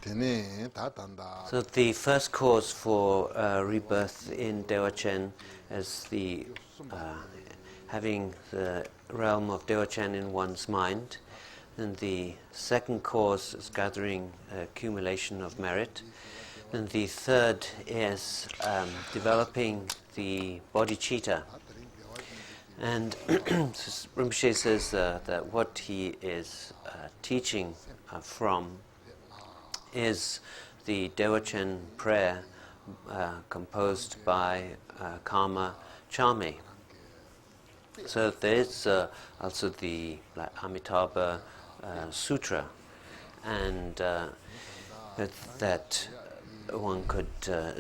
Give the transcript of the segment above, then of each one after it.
So the first cause for rebirth in Dewachen is the having the realm of Dewachen in one's mind. And the second cause is gathering accumulation of merit. And the third is developing the bodhicitta. And Rinpoche says that what he is teaching from is the Dewachen prayer composed by Karma Chame. So there is also the Amitabha Sutra, and that one could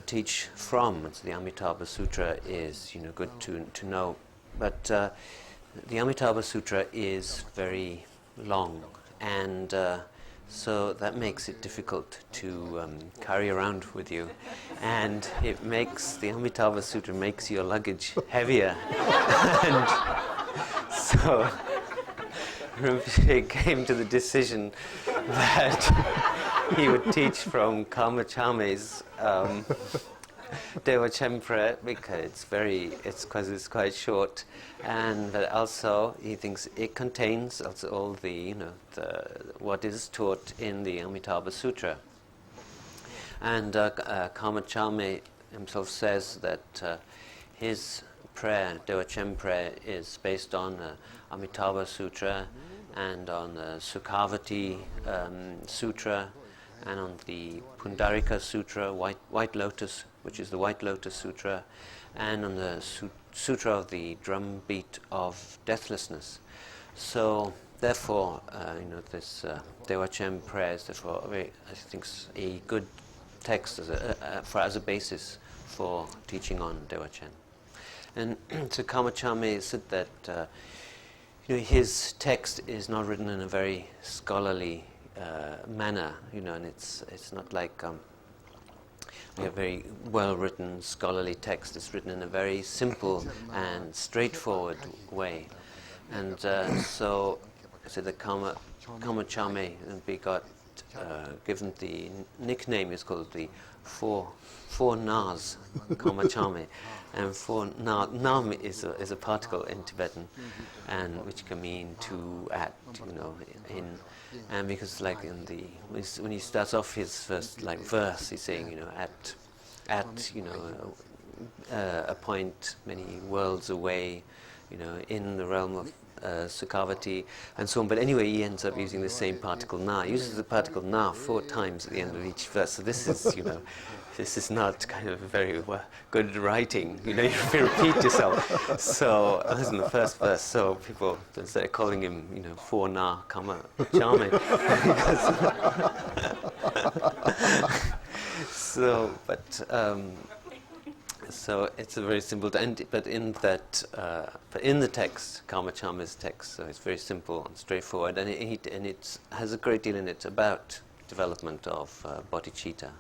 teach from. So the Amitabha Sutra is good to know, but the Amitabha Sutra is very long, and so that makes it difficult to carry around with you, and it makes the Amitabha Sutra makes your luggage heavier. And so Rinpoche came to the decision that he would teach from Karma Chame's Dewachen prayer, because it's quite short, and but also he thinks it contains also all the what is taught in the Amitabha Sutra. And Karma Chame himself says that his prayer, Dewachen prayer, is based on Amitabha Sutra and on the Sukhavati Sutra and on the Pundarika Sutra, White Lotus, which is the White Lotus Sutra, and on the Sutra of the Drumbeat of Deathlessness. So therefore, this Dewachen prayer is therefore I think a good text as a basis for teaching on Dewachen. And so Karma Chame said that his text is not written in a very scholarly manner, and it's not like a very well-written scholarly text. It's written in a very simple and straightforward way, and so the Karma Chame got given the nickname is called the Four Nas, Karma Chame, and nam is a particle in Tibetan, and which can mean to, at, in. And because when he starts off his first verse, he's saying at a point many worlds away, in the realm of Sukhavati and so on. But anyway, he ends up using the same particle na. He uses the particle na 4 times at the end of each verse. So this is this is not kind of very good writing. You repeat yourself. So that's in the first verse. So people started calling him, for na Karma Chame. So, so it's a very simple, but in the text, Karma Chame's text, so it's very simple and straightforward, and it has a great deal in it about development of bodhicitta.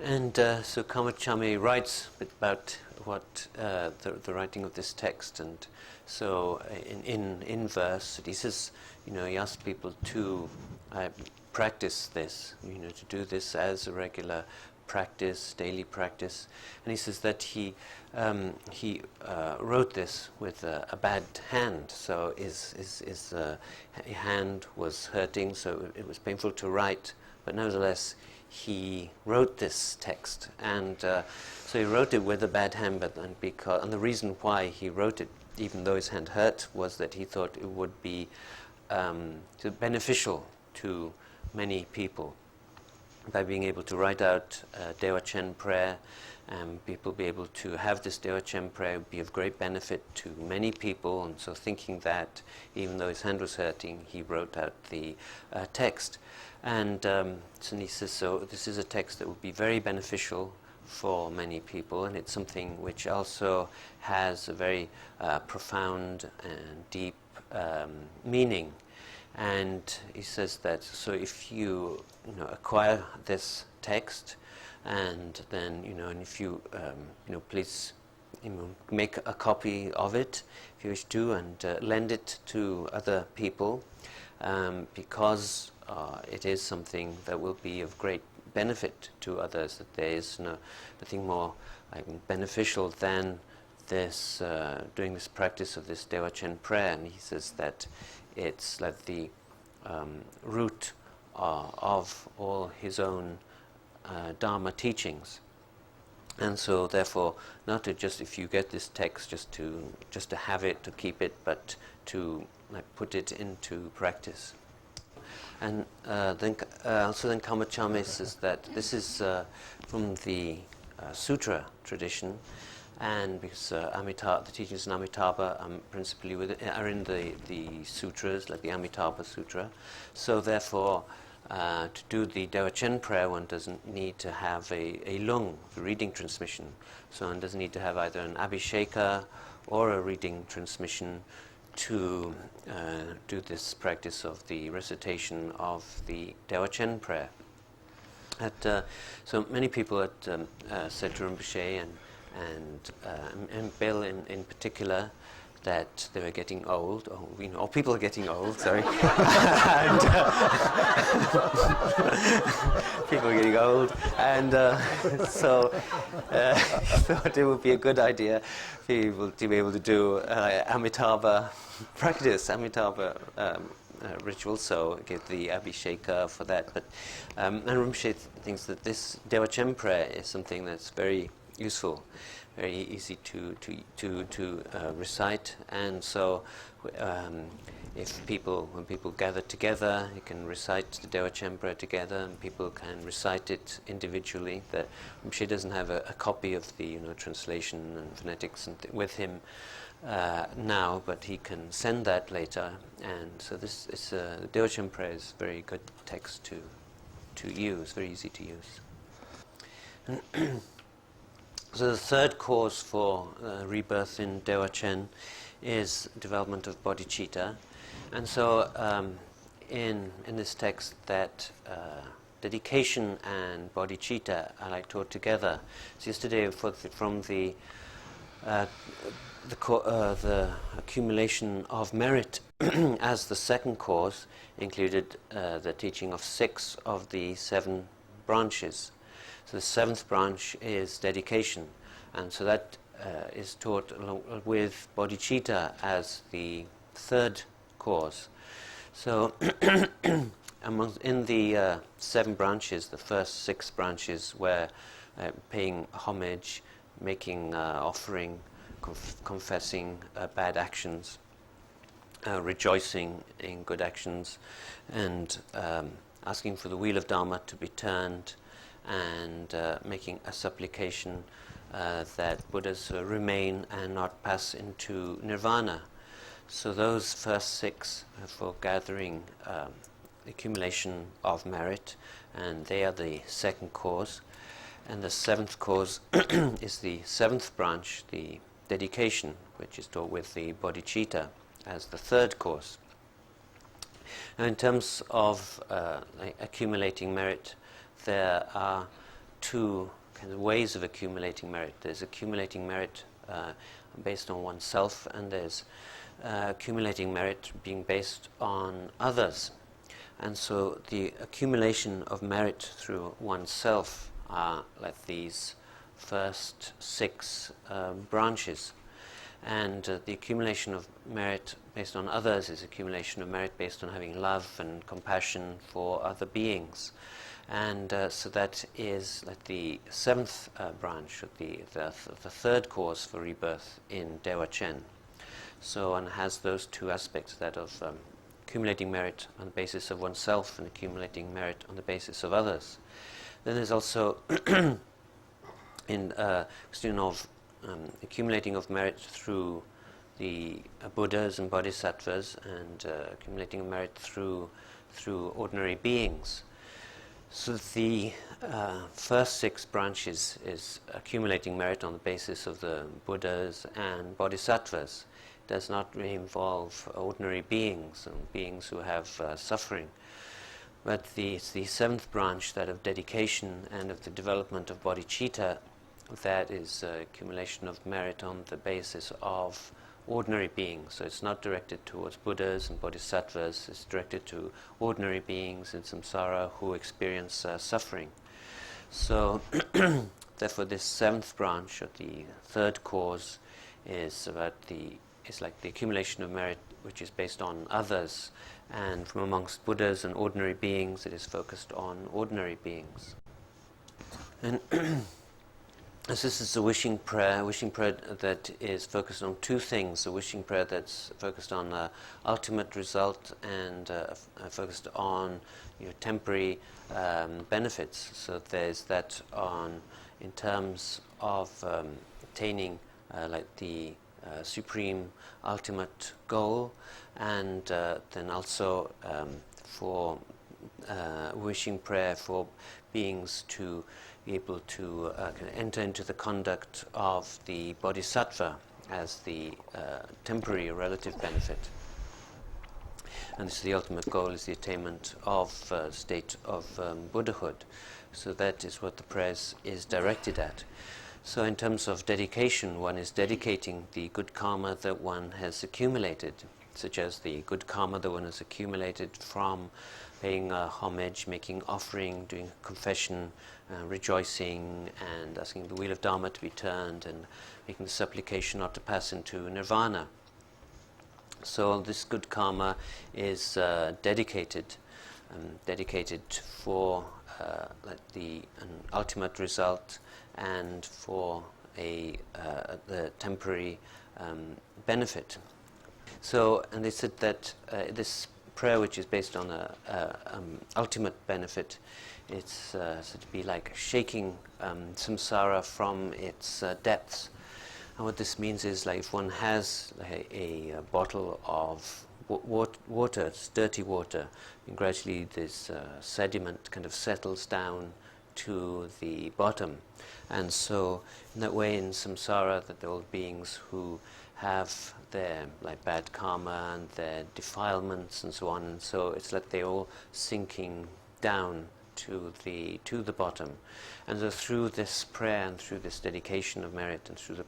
And so Karma Chame writes about what the writing of this text, and so in verse he says, he asks people to practice this, to do this as a regular practice, daily practice. And he says that he wrote this with a bad hand, so his hand was hurting, so it was painful to write, but nevertheless he wrote this text, and so he wrote it with a bad hand, and the reason why he wrote it, even though his hand hurt, was that he thought it would be beneficial to many people. By being able to write out Dewachen prayer, people be able to have this Dewachen prayer would be of great benefit to many people, and so thinking that, even though his hand was hurting, he wrote out the text. And so he says, so this is a text that would be very beneficial for many people, and it's something which also has a very profound and deep meaning. And he says that, so if you acquire this text, and then and if you please make a copy of it if you wish to, and lend it to other people, because it is something that will be of great benefit to others, that there is nothing more beneficial than this doing this practice of this Dewa-Chen prayer. And he says that it's like the root of all his own Dharma teachings. And so therefore, not to just, if you get this text, just to have it, to keep it, but to put it into practice. And then Kamachame says that this is from the sutra tradition, and because the teachings in Amitabha principally are in the sutras, like the Amitabha Sutra. So therefore, to do the Dewa-Chen prayer, one doesn't need to have a lung, the reading transmission. So one doesn't need to have either an abhisheka or a reading transmission to do this practice of the recitation of the Dewa-Chen prayer. So many people said to Rinpoche and Bill in particular that they were getting old, or people are getting old, sorry. And, people are getting old, and so thought it would be a good idea for people to be able to do Amitabha practice, Amitabha ritual, so get the Abhisheka for that. But and Rinpoche thinks that this Dewa-Chen prayer is something that's very useful, very easy to recite, and so when people gather together, you can recite the Dewa-Chen prayer together, and people can recite it individually. Rinpoche doesn't have a copy of the translation and phonetics with him now, but he can send that later. And so this is the Dewa-Chen prayer is a very good text to use, very easy to use. So the third cause for rebirth in Dewa-Chen is development of bodhicitta. And so in this text, that dedication and bodhicitta are taught together. So yesterday, from the accumulation of merit as the second cause, included the teaching of 6 of the 7 branches. So the 7th branch is dedication, and so that is taught along with bodhicitta as the 3rd cause. So in the 7 branches, the first 6 branches were paying homage, making offering, confessing bad actions, rejoicing in good actions, and asking for the wheel of Dharma to be turned, and making a supplication that Buddhas remain and not pass into nirvana. So those first 6 are for gathering accumulation of merit, and they are the second cause. And the 7th cause is the 7th branch, the dedication, which is taught with the bodhicitta as the 3rd cause. Now, in terms of accumulating merit, there are 2 kinds of ways of accumulating merit. There's accumulating merit based on oneself, and there's accumulating merit being based on others. And so the accumulation of merit through oneself are like these first 6 branches. And the accumulation of merit based on others is accumulation of merit based on having love and compassion for other beings. And so that is like the 7th branch, of the 3rd cause for rebirth in Dewa-Chen. So one has those 2 aspects, that of accumulating merit on the basis of oneself and accumulating merit on the basis of others. Then there's also in question of accumulating of merit through the Buddhas and Bodhisattvas, and accumulating of merit through ordinary beings. So the first 6 branches is accumulating merit on the basis of the Buddhas and Bodhisattvas. It does not really involve ordinary beings and beings who have suffering. But it's the 7th branch, that of dedication and of the development of bodhicitta, that is accumulation of merit on the basis of ordinary beings. So it's not directed towards Buddhas and Bodhisattvas, it's directed to ordinary beings in samsara who experience suffering. So, therefore, this seventh branch, or the third cause, is like the accumulation of merit, which is based on others, and from amongst Buddhas and ordinary beings, it is focused on ordinary beings. And as this is a wishing prayer that is focused on two things: a wishing prayer that's focused on ultimate result, and focused on temporary benefits. So there's that in terms of attaining like the supreme ultimate goal, and then also for wishing prayer for beings to be able to enter into the conduct of the bodhisattva as the temporary or relative benefit. And this is the ultimate goal, is the attainment of state of Buddhahood. So that is what the prayers is directed at. So in terms of dedication, one is dedicating the good karma that one has accumulated, such as the good karma that one has accumulated from paying homage, making offering, doing confession, rejoicing, and asking the wheel of Dharma to be turned, and making the supplication not to pass into nirvana. So this good karma is dedicated for an ultimate result, and for the temporary benefit. So, and they said that this prayer, which is based on ultimate benefit, it's said to be like shaking samsara from its depths. And what this means is, like, if one has a bottle of water, it's dirty water, and gradually this sediment kind of settles down to the bottom. And so in that way, in samsara, that there are beings who have their bad karma and their defilements and so on, and so it's like they're all sinking down to the bottom. And so through this prayer and through this dedication of merit, and through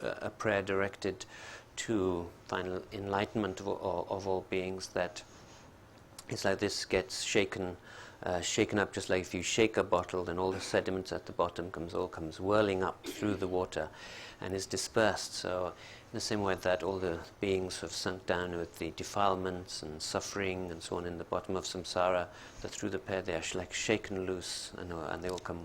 a prayer directed to final enlightenment of all beings, that it's like this gets shaken up, just like if you shake a bottle, then all the sediments at the bottom comes whirling up through the water and is dispersed. So in the same way that all the beings have sunk down with the defilements and suffering and so on in the bottom of samsara, that through the prayer they are like shaken loose, and they all come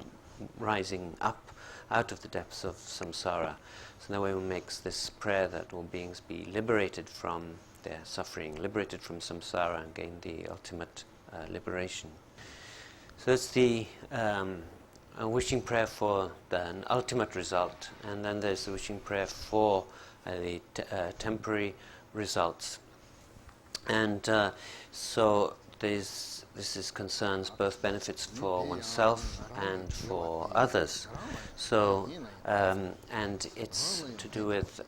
rising up out of the depths of samsara. So in that way one makes this prayer that all beings be liberated from their suffering, liberated from samsara, and gain the ultimate liberation. So it's the a wishing prayer for an ultimate result, and then there's the wishing prayer for the temporary results. And so this concerns both benefits for oneself and for others. So and it's to do with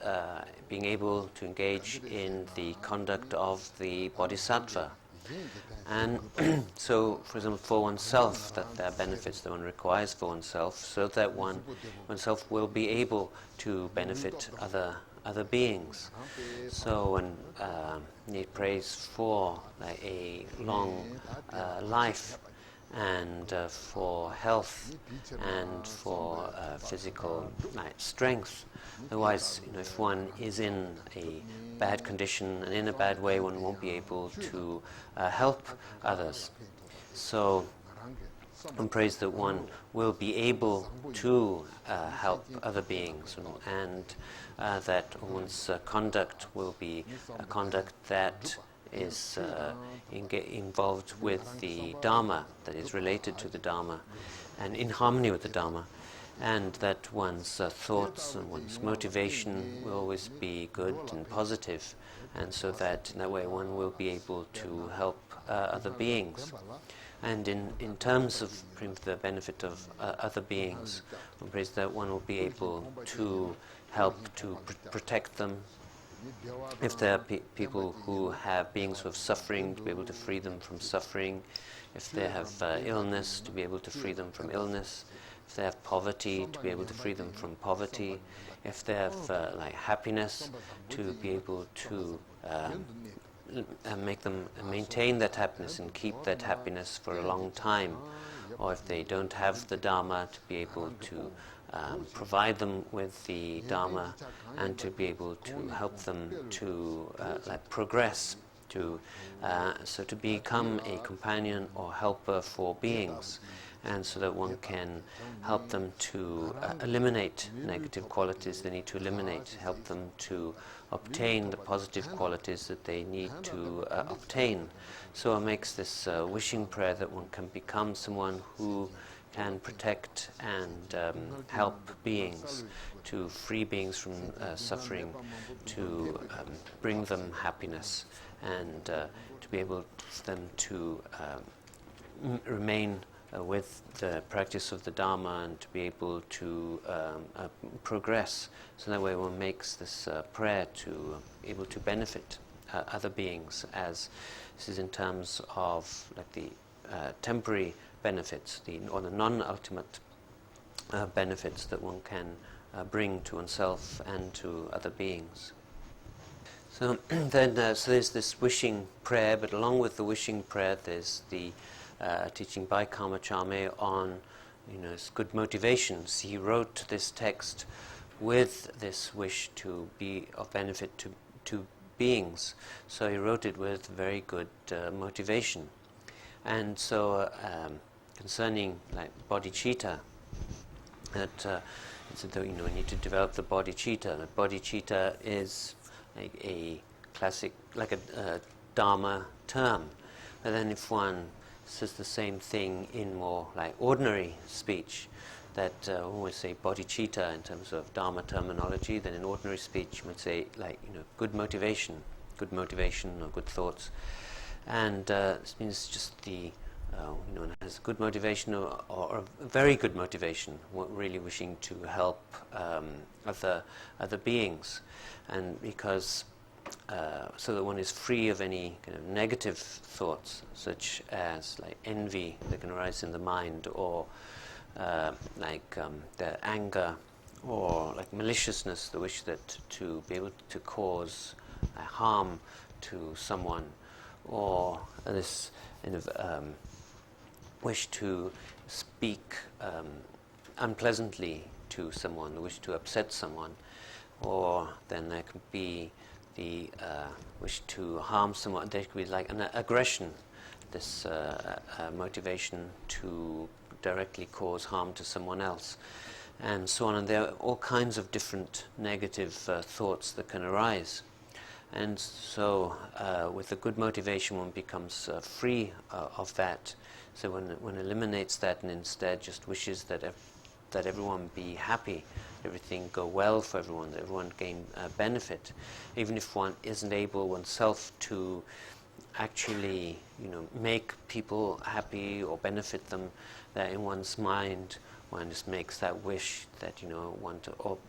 being able to engage in the conduct of the bodhisattva. And so, for example, for oneself, that there are benefits that one requires for oneself, so that oneself will be able to benefit other beings. So when he prays for a long life, and for health, and for physical strength. Otherwise, if one is in a bad condition and in a bad way, one won't be able to help others. So one prays that one will be able to help other beings, and that one's conduct will be a conduct that is involved with the Dharma, that is related to the Dharma and in harmony with the Dharma, and that one's thoughts and one's motivation will always be good and positive, and so that in that way one will be able to help other beings. And in terms of the benefit of other beings, one prays that one will be able to help to protect them. If there are people who have beings who have suffering, to be able to free them from suffering. If they have illness, to be able to free them from illness. If they have poverty, to be able to free them from poverty. If they have happiness, to be able to make them maintain that happiness and keep that happiness for a long time, or if they don't have the Dharma, to be able to provide them with the Dharma and to be able to help them to progress, so to become a companion or helper for beings, and so that one can help them to eliminate negative qualities they need to eliminate, help them to obtain the positive qualities that they need to obtain. So it makes this wishing prayer that one can become someone who can protect and help beings, to free beings from suffering, to bring them happiness, and to be able for them to remain with the practice of the Dharma and to be able to progress. So that way one makes this prayer to able to benefit other beings, as this is in terms of like the temporary benefits, or the non-ultimate benefits that one can bring to oneself and to other beings. So then, so there's this wishing prayer, but along with the wishing prayer, there's the teaching by Karmacharya on, good motivations. He wrote this text with this wish to be of benefit to beings, so he wrote it with very good motivation. And so, concerning like bodhicitta, that we need to develop the bodhicitta. The bodhicitta is like a classic, like a Dharma term. But then if one says the same thing in more like ordinary speech, that always say bodhicitta in terms of Dharma terminology, then in ordinary speech you would say good motivation or good thoughts. And this means just the one has good motivation or a very good motivation, really wishing to help other beings, and because so that one is free of any kind of negative thoughts, such as like envy that can arise in the mind, or the anger, or like maliciousness, the wish that to be able to cause harm to someone, or this kind of wish to speak unpleasantly to someone, the wish to upset someone, or then there could be the wish to harm someone. There could be like an aggression, this motivation to directly cause harm to someone else, and so on. And there are all kinds of different negative thoughts that can arise. And so with a good motivation one becomes free of that. So one eliminates that and instead just wishes that everyone be happy, everything go well for everyone, that everyone gain benefit. Even if one isn't able oneself to actually make people happy or benefit them, that in one's mind one just makes that wish that I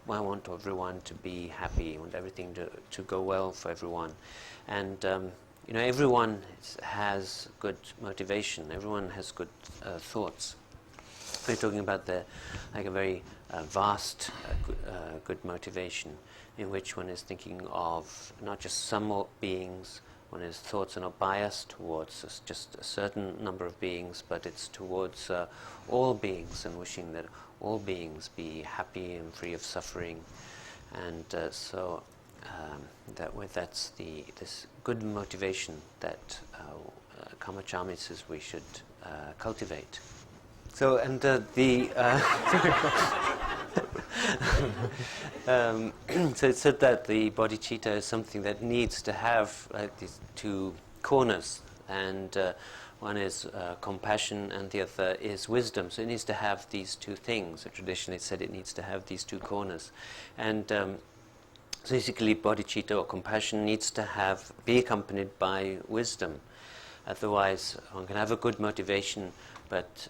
want everyone to be happy, I want everything to go well for everyone. And everyone has good motivation, everyone has good thoughts. We're talking about a very vast good motivation, in which one is thinking of not just some beings. One's thoughts are not biased towards just a certain number of beings, but it's towards all beings, and wishing that all beings be happy and free of suffering. And so that's this good motivation that Karmacharya says we should cultivate. So, and so it said that the bodhicitta is something that needs to have these two corners, and one is compassion and the other is wisdom. So it needs to have these two things. So traditionally it said it needs to have these two corners. And so basically bodhicitta or compassion needs to be accompanied by wisdom. Otherwise one can have a good motivation, but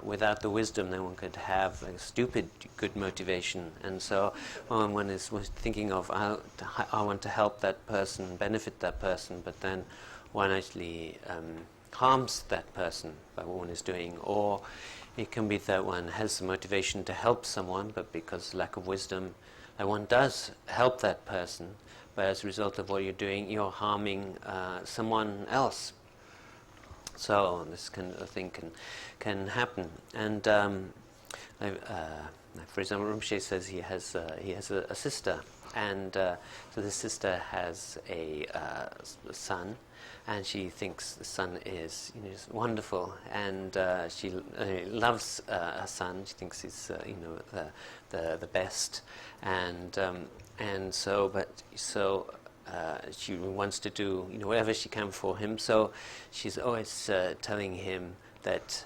without the wisdom then one could have a stupid good motivation. And so when one is thinking of I want to help that person, benefit that person, but then one actually harms that person by what one is doing. Or it can be that one has the motivation to help someone, but because lack of wisdom that one does help that person, but as a result of what you're doing, you're harming someone else. So this kind of thing can happen. And for example, Rinpoche says he has a sister, and so the sister has a son, and she thinks the son is just wonderful, and she loves her son. She thinks he's the best, and so she wants to do whatever she can for him. So she's always telling him that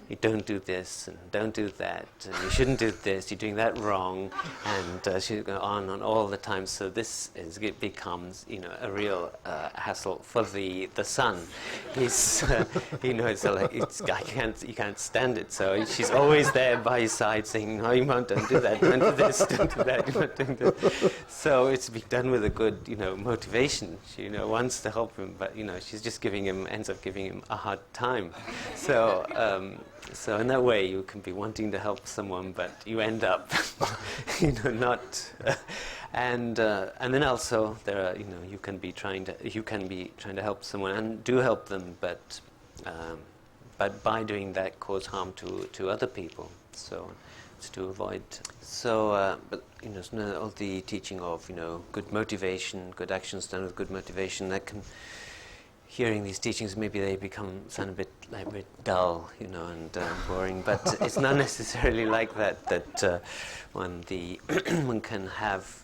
you don't do this and don't do that, and you shouldn't do this. You're doing that wrong, and she's going on and all the time. So it becomes a real hassle for the son. He's it's like you can't stand it. So she's always there by his side saying, "No, you won't. Don't do that. Don't do this. Don't do that. You're not doing this." So it's been done with a good motivation. She wants to help him, but she's just ends up giving him a hard time. So in that way, you can be wanting to help someone, but you end up, not. And then also there are, you can be trying to help someone and do help them, but by doing that, cause harm to other people. So it's to avoid. So, but all the teaching of good motivation, good actions done with good motivation, that can. Hearing these teachings, maybe they sound a bit dull, and boring. But it's not necessarily like that. That one can have,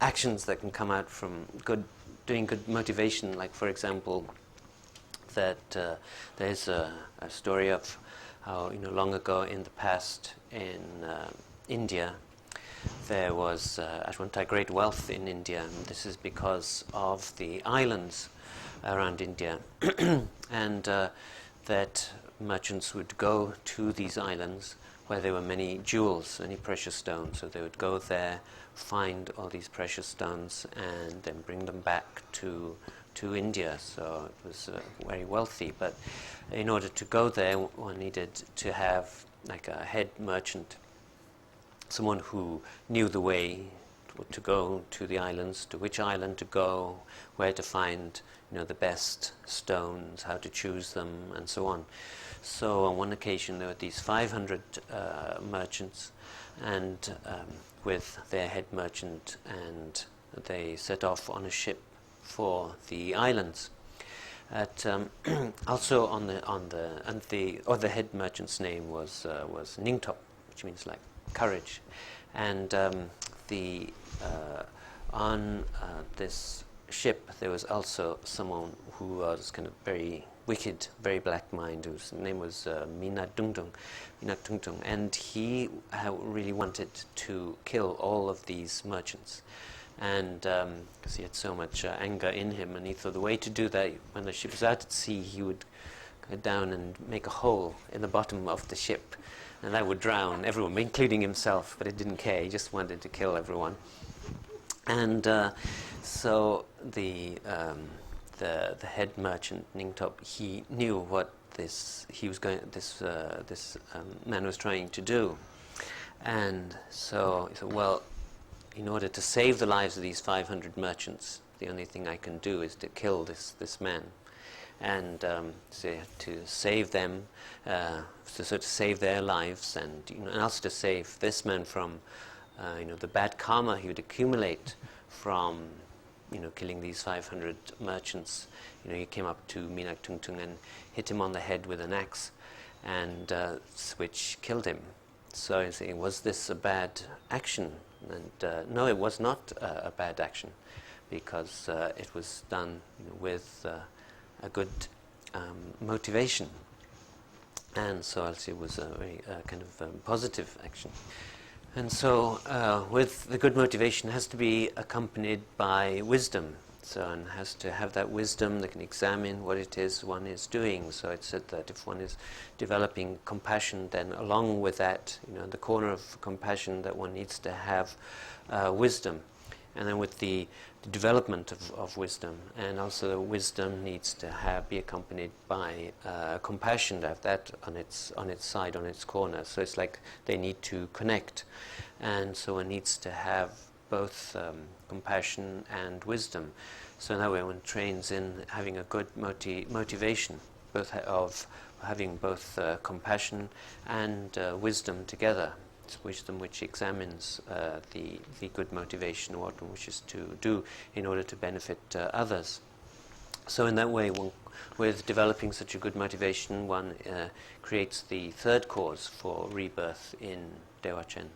actions that can come out from doing good motivation. Like, for example, that there's a story of how long ago in the past in India. There was at one time great wealth in India, and this is because of the islands around India, and that merchants would go to these islands where there were many jewels, many precious stones. So they would go there, find all these precious stones, and then bring them back to India. So it was very wealthy. But in order to go there, one needed to have like a head merchant. Someone who knew the way to go to the islands, to which island to go, where to find the best stones, how to choose them, and so on. So on one occasion there were these 500 merchants, and with their head merchant, and they set off on a ship for the islands. Also the head merchant's name was Ngodup, which means like courage, and on this ship there was also someone who was kind of very wicked, very black mind, whose name was Minatungtung, and he really wanted to kill all of these merchants, and because he had so much anger in him, and he thought the way to do that, when the ship was out at sea, he would go down and make a hole in the bottom of the ship, and that would drown everyone, including himself, but he didn't care. He just wanted to kill everyone. And so the head merchant Ngodup, he knew what this man was trying to do, and so he thought, well, in order to save the lives of these 500 merchants, the only thing I can do is to kill this man. And to save them, to save their lives, and also to save this man from the bad karma he would accumulate from killing these 500 merchants. He came up to Minatungtung and hit him on the head with an axe, and which killed him. So he's saying, was this a bad action? And no, it was not a bad action, because it was done with a good motivation, and so it was a very kind of positive action. And so with the good motivation, it has to be accompanied by wisdom. So one has to have that wisdom that can examine what it is one is doing. So it said that if one is developing compassion, then along with that, in the corner of compassion, that one needs to have wisdom. and then with the development of wisdom, and also wisdom needs to be accompanied by compassion, to have that on its side, on its corner. So it's like they need to connect, and so one needs to have both compassion and wisdom. So in that way one trains in having a good motivation, both of having both compassion and wisdom together. It's wisdom which examines the good motivation, what one wishes to do in order to benefit others. So in that way, with developing such a good motivation, one creates the third cause for rebirth in Dewa Chen.